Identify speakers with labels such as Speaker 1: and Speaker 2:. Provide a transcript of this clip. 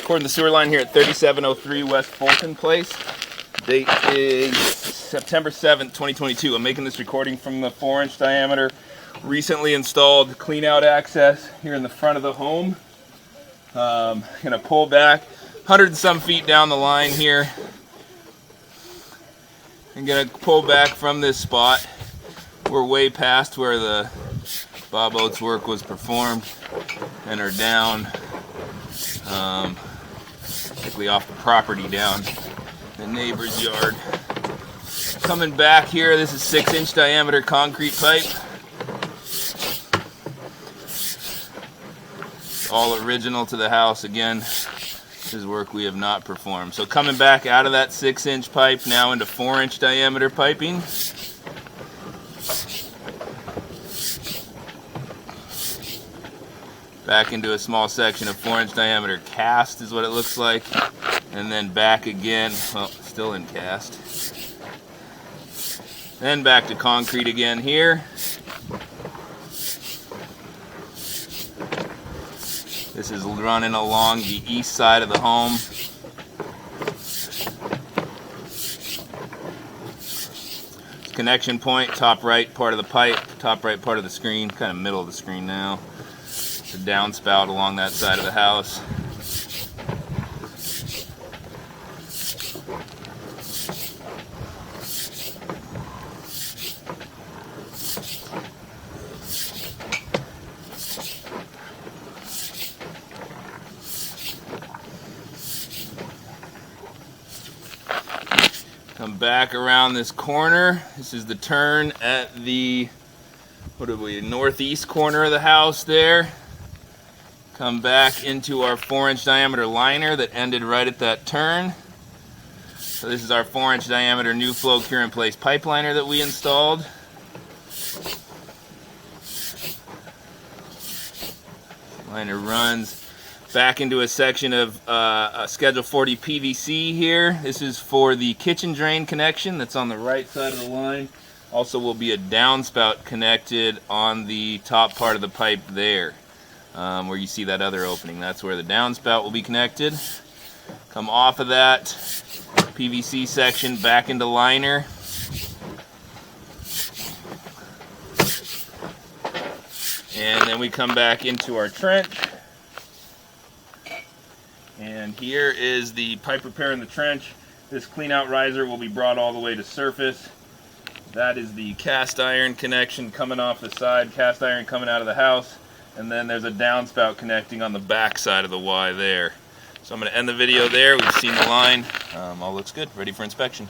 Speaker 1: Recording the sewer line here at 3703 West Fulton Place. Date is September 7th, 2022. I'm making this recording from the 4-inch diameter, recently installed clean-out access here in the front of the home. Gonna pull back 100 and some feet down the line here. I'm gonna pull back from this spot. We're way past where the Bob Oates work was performed and are down, particularly off the property down the neighbor's yard. Coming back here, this is 6-inch diameter concrete pipe. All original to the house. Again, this is work we have not performed. So coming back out of that 6-inch pipe now into 4-inch diameter piping. Back into a small section of 4-inch diameter cast is what it looks like. And then back again, well, still in cast. Then back to concrete again here. This is running along the east side of the home. Connection point, top right part of the pipe, top right part of the screen, kind of middle of the screen now. The downspout along that side of the house. Come back around this corner. This is the turn at the northeast corner of the house there. Come back into our 4-inch diameter liner that ended right at that turn. So this is our 4-inch diameter new flow cure in place pipe liner that we installed. Liner runs back into a section of a Schedule 40 PVC here. This is for the kitchen drain connection that's on the right side of the line. Also will be a downspout connected on the top part of the pipe there. Where you see that other opening, that's where the downspout will be connected. Come off of that PVC section back into liner. And then we come back into our trench. And here is the pipe repair in the trench. This clean out riser will be brought all the way to surface. That is the cast iron connection coming off the side, cast iron coming out of the house. And then there's a downspout connecting on the back side of the Y there. So I'm going to end the video there. We've seen the line. All looks good, ready for inspection.